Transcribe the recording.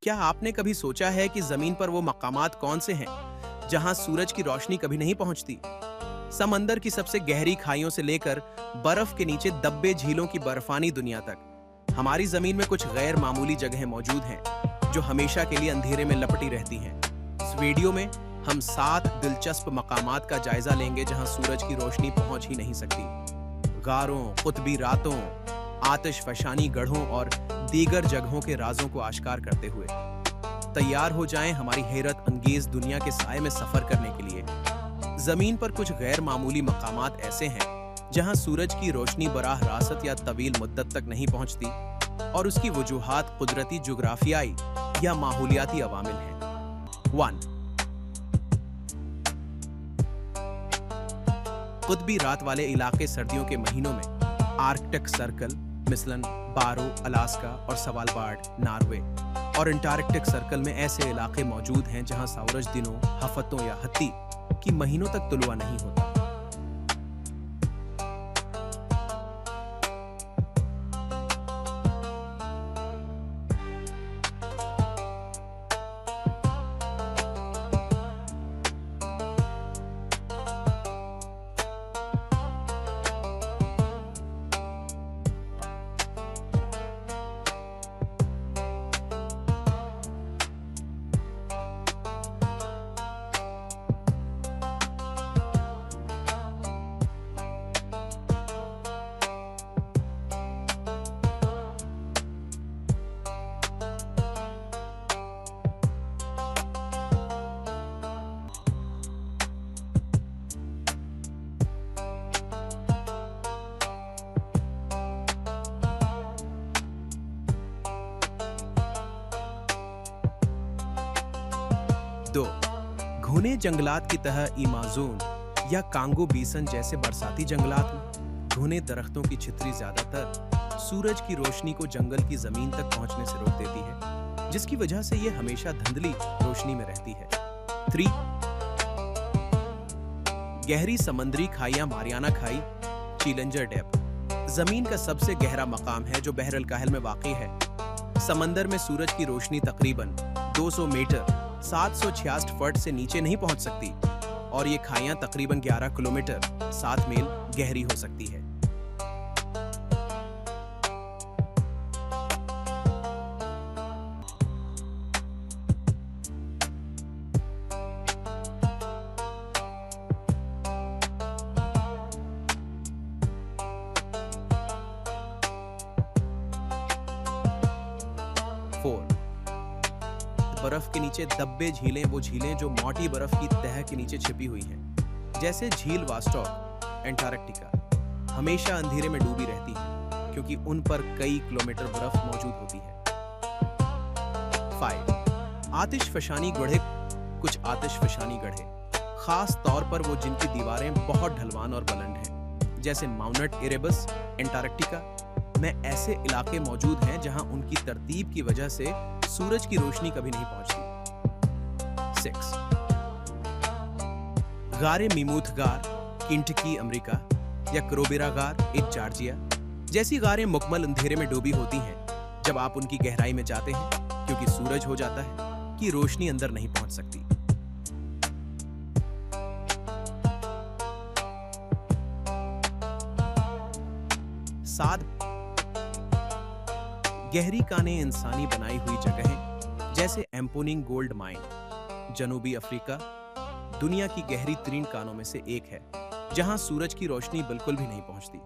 क्या आपने कभी सोचा है कि जमीन पर वो मकामात कौन से हैं जहां सूरज की रोशनी कभी नहीं पहुंचती? समंदर की सबसे गहरी खाइयों से लेकर बर्फ के नीचे दब्बे झीलों की बर्फानी दुनिया तक, हमारी जमीन में कुछ गैर मामूली जगहें मौजूद हैं जो हमेशा के लिए अंधेरे में लपटी रहती हैं। इस वीडियो में हम 7 दिलचस्प मकामात का जायजा लेंगे जहां सूरज की रोशनी पहुंच ही नहीं सकती। गारों, कुतबी रातों, आतिशफशानी गढ़ों और दीगर जगहों के राजों को आश्कार करते हुए तैयार हो जाएं हमारी हैरत अंगेज दुनिया के साए में सफर करने के लिए। जमीन पर कुछ गैर मामूली मकामात ऐसे हैं जहां सूरज की रोशनी बराह रासत या तवील मुद्दत तक नहीं पहुंचती और उसकी वजूहात कुदरती, जुग्राफियाई या माहौलियाती अवामिल हैं। 1. कुतबी रात वाले इलाके सर्दियों के महीनों में आर्कटिक सर्कल मिसलन बारो, अलास्का और सवालबार्ड, नॉर्वे और अंटार्कटिक सर्कल में ऐसे इलाके मौजूद हैं जहां सूरज दिनों, हफ्तों या हत्ती की महीनों तक तुलवा नहीं होता। दो, घने जंगलात की तरह इमाजोन या कांगो बीसन जैसे बरसाती जंगलात में घने दरख्तों की छितरी ज्यादातर सूरज की रोशनी को जंगल की जमीन तक पहुंचने से रोक देती है, जिसकी वजह से यह हमेशा धुंधली रोशनी में रहती है। 3. गहरी समुद्री खाइयां मारियाना खाई, चैलेंजर डेप जमीन का सबसे गहरा मकाम है जो बहर अल-काहिल में वाक़ई है। समंदर में सूरज की रोशनी तकरीबन 200 मीटर 766 फुट से नीचे नहीं पहुंच सकती और ये खाइयां तकरीबन 11 किलोमीटर 7 मील गहरी हो सकती है। बर्फ के नीचे दब्बे झीलें, वो झीलें जो मोटी बर्फ की तह के नीचे छिपी हुई हैं, जैसे झील वास्टॉक, एंटार्कटिका, हमेशा अंधेरे में डूबी रहती हैं क्योंकि उन पर कई किलोमीटर बर्फ मौजूद होती है। 5. आतिशफशानी गढ़े। कुछ आतिशफशानी गढ़े, खास तौर पर वो जिनकी दीवारें बहुत ढलवान और बुलंद हैं, जैसे माउंट इरेबस, एंटार्कटिका में ऐसे इलाके मौजूद हैं जहां उनकी तरतीब की वजह से सूरज की रोशनी कभी नहीं पहुंचती। 6. गारे मिमूथ गार, किंटकी अमेरिका या क्रोबेरा गार, जॉर्जिया जैसी गारें मुकम्मल अंधेरे में डूबी होती हैं जब आप उनकी गहराई में जाते हैं, क्योंकि सूरज हो जाता है कि रोशनी अंदर नहीं पहुंच सकती। 7. गहरी कानें इंसानी बनाई हुई जगहें जैसे एम्पोनिंग गोल्ड माइन, जनूबी अफ्रीका दुनिया की गहरी तरीन कानों में से एक है जहां सूरज की रोशनी बिल्कुल भी नहीं पहुंचती।